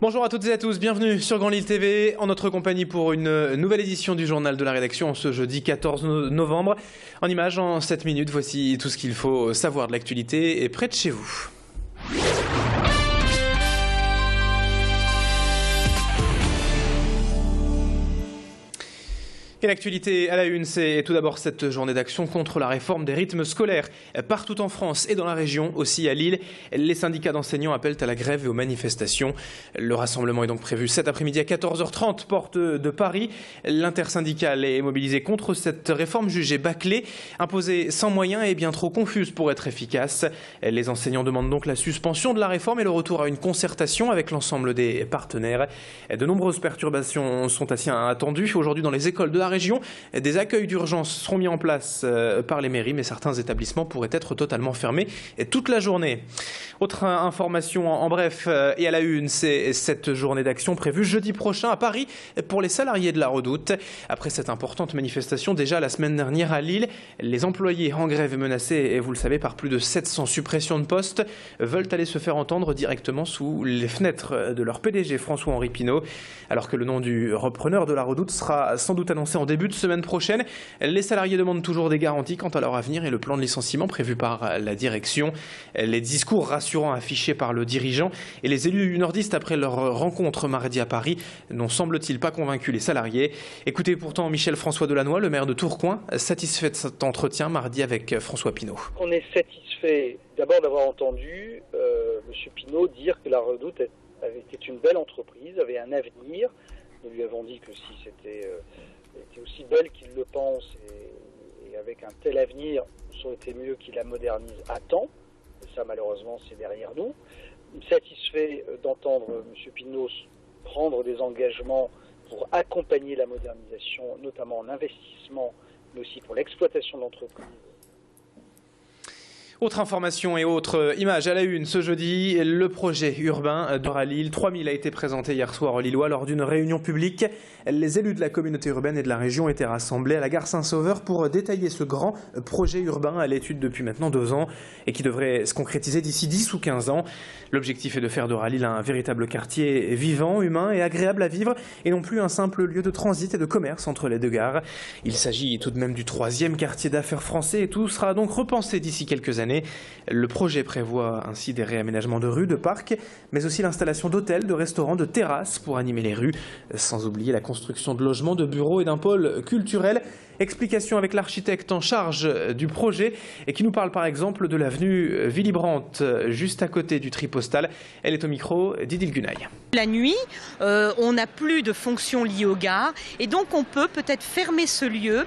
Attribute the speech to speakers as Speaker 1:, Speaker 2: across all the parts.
Speaker 1: Bonjour à toutes et à tous, bienvenue sur Grand Lille TV, en notre compagnie pour une nouvelle édition du journal de la rédaction ce jeudi 14 novembre. En images, en 7 minutes, voici tout ce qu'il faut savoir de l'actualité et près de chez vous. Et l'actualité à la une, c'est tout d'abord cette journée d'action contre la réforme des rythmes scolaires. Partout en France et dans la région, aussi à Lille, les syndicats d'enseignants appellent à la grève et aux manifestations. Le rassemblement est donc prévu cet après-midi à 14h30, porte de Paris. L'intersyndicale est mobilisée contre cette réforme jugée bâclée, imposée sans moyens et bien trop confuse pour être efficace. Les enseignants demandent donc la suspension de la réforme et le retour à une concertation avec l'ensemble des partenaires. De nombreuses perturbations sont assez attendues aujourd'hui dans les écoles de la région. Des accueils d'urgence seront mis en place par les mairies, mais certains établissements pourraient être totalement fermés toute la journée. Autre information en bref et à la une, c'est cette journée d'action prévue jeudi prochain à Paris pour les salariés de la Redoute. Après cette importante manifestation déjà la semaine dernière à Lille, les employés en grève et menacés, et vous le savez, par plus de 700 suppressions de postes, veulent aller se faire entendre directement sous les fenêtres de leur PDG François-Henri Pinault. Alors que le nom du repreneur de la Redoute sera sans doute annoncé en début de semaine prochaine, les salariés demandent toujours des garanties quant à leur avenir et le plan de licenciement prévu par la direction. Les discours rassurants affichés par le dirigeant et les élus nordistes après leur rencontre mardi à Paris n'ont semble-t-il pas convaincu les salariés. Écoutez pourtant Michel-François Delannoy, le maire de Tourcoing, satisfait de cet entretien mardi avec François Pinault.
Speaker 2: On est satisfait d'abord d'avoir entendu M. Pinault dire que la Redoute était une belle entreprise, avait un avenir. Nous lui avons dit que si c'était aussi belle qu'il le pense et avec un tel avenir, ça aurait été mieux qu'il la modernise à temps. Et ça, malheureusement, c'est derrière nous. Satisfait d'entendre M. Pinault prendre des engagements pour accompagner la modernisation, notamment en investissement, mais aussi pour l'exploitation de l'entreprise.
Speaker 1: Autre information et autre image à la une ce jeudi, le projet urbain de Lille 3000 a été présenté hier soir aux Lillois lors d'une réunion publique. Les élus de la communauté urbaine et de la région étaient rassemblés à la gare Saint-Sauveur pour détailler ce grand projet urbain à l'étude depuis maintenant 2 ans et qui devrait se concrétiser d'ici 10 ou 15 ans. L'objectif est de faire de Lille un véritable quartier vivant, humain et agréable à vivre et non plus un simple lieu de transit et de commerce entre les deux gares. Il s'agit tout de même du 3e quartier d'affaires français et tout sera donc repensé d'ici quelques années. Le projet prévoit ainsi des réaménagements de rues, de parcs, mais aussi l'installation d'hôtels, de restaurants, de terrasses pour animer les rues, sans oublier la construction de logements, de bureaux et d'un pôle culturel. Explication avec l'architecte en charge du projet et qui nous parle par exemple de l'avenue Willy Brandt, juste à côté du tri postal. Elle est au micro d'Idil Gunaï.
Speaker 3: La nuit, on n'a plus de fonctions liées aux gares et donc on peut peut-être fermer ce lieu,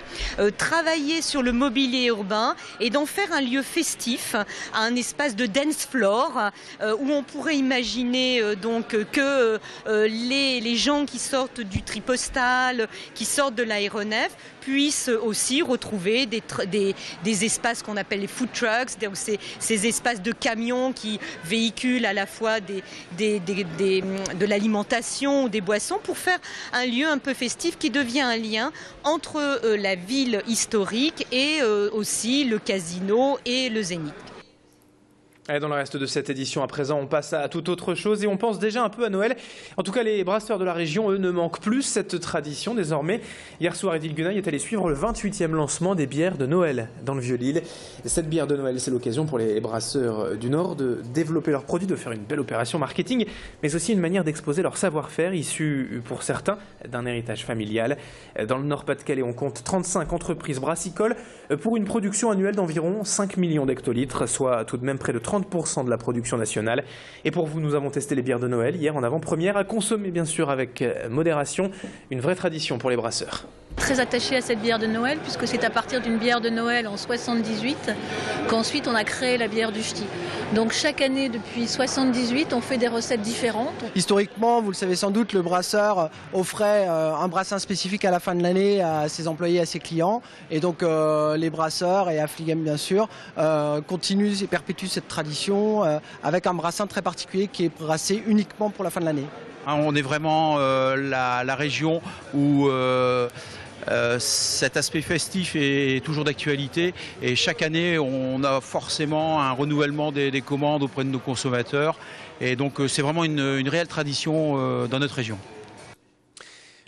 Speaker 3: travailler sur le mobilier urbain et d'en faire un lieu festif, un espace de dance floor où on pourrait imaginer donc que les gens qui sortent du tri postal, qui sortent de l'aéronef, puissent aussi retrouver des espaces qu'on appelle les food trucks, donc ces espaces de camions qui véhiculent à la fois de l'alimentation ou des boissons pour faire un lieu un peu festif qui devient un lien entre la ville historique et aussi le casino et le Zénith.
Speaker 1: Allez, dans le reste de cette édition, à présent, on passe à toute autre chose et on pense déjà un peu à Noël. En tout cas, les brasseurs de la région, eux, ne manquent plus cette tradition désormais. Hier soir, Idil Gunaï est allé suivre le 28e lancement des bières de Noël dans le Vieux-Lille. Cette bière de Noël, c'est l'occasion pour les brasseurs du Nord de développer leurs produits, de faire une belle opération marketing, mais aussi une manière d'exposer leur savoir-faire issu, pour certains, d'un héritage familial. Dans le Nord-Pas-de-Calais, on compte 35 entreprises brassicoles pour une production annuelle d'environ 5 millions d'hectolitres, soit tout de même près de 30% de la production nationale. Et pour vous, nous avons testé les bières de Noël hier en avant-première, à consommer bien sûr avec modération, une vraie tradition pour les brasseurs.
Speaker 4: Très attaché à cette bière de Noël puisque c'est à partir d'une bière de Noël en 78 qu'ensuite on a créé la bière du ch'ti. Donc chaque année depuis 78 on fait des recettes différentes.
Speaker 5: Historiquement, vous le savez sans doute, le brasseur offrait un brassin spécifique à la fin de l'année à ses employés, à ses clients. Et donc les brasseurs et Affligem bien sûr continuent et perpétuent cette tradition avec un brassin très particulier qui est brassé uniquement pour la fin de l'année.
Speaker 6: On est vraiment la région où Cet aspect festif est toujours d'actualité et chaque année on a forcément un renouvellement des commandes auprès de nos consommateurs et donc c'est vraiment une réelle tradition dans notre région.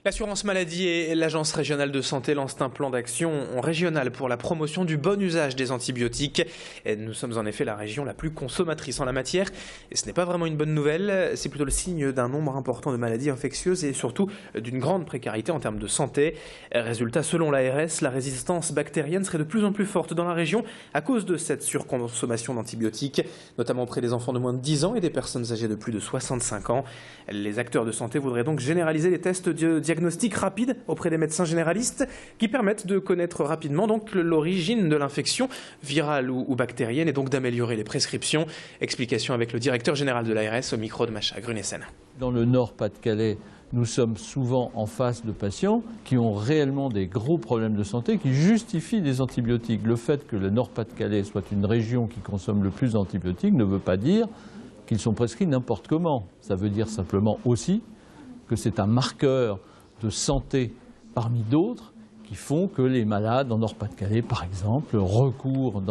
Speaker 1: L'assurance maladie et l'Agence régionale de santé lancent un plan d'action régional pour la promotion du bon usage des antibiotiques. Et nous sommes en effet la région la plus consommatrice en la matière. Et ce n'est pas vraiment une bonne nouvelle, c'est plutôt le signe d'un nombre important de maladies infectieuses et surtout d'une grande précarité en termes de santé. Résultat, selon l'ARS, la résistance bactérienne serait de plus en plus forte dans la région à cause de cette surconsommation d'antibiotiques, notamment auprès des enfants de moins de 10 ans et des personnes âgées de plus de 65 ans. Les acteurs de santé voudraient donc généraliser les tests de diagnostic rapide auprès des médecins généralistes qui permettent de connaître rapidement donc l'origine de l'infection virale ou bactérienne et donc d'améliorer les prescriptions. Explication avec le directeur général de l'ARS au micro de Macha Grunessen.
Speaker 7: Dans le Nord-Pas-de-Calais, nous sommes souvent en face de patients qui ont réellement des gros problèmes de santé qui justifient des antibiotiques. Le fait que le Nord-Pas-de-Calais soit une région qui consomme le plus d'antibiotiques ne veut pas dire qu'ils sont prescrits n'importe comment. Ça veut dire simplement aussi que c'est un marqueur de santé parmi d'autres qui font que les malades en Nord-Pas-de-Calais, par exemple, recourent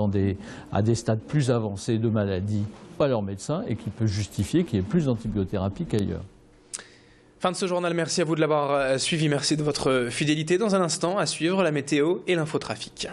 Speaker 7: à des stades plus avancés de maladie à leur médecin et qui peut justifier qu'il y ait plus d'antibiothérapie qu'ailleurs.
Speaker 1: Fin de ce journal, merci à vous de l'avoir suivi, merci de votre fidélité. Dans un instant, à suivre la météo et l'infotrafic.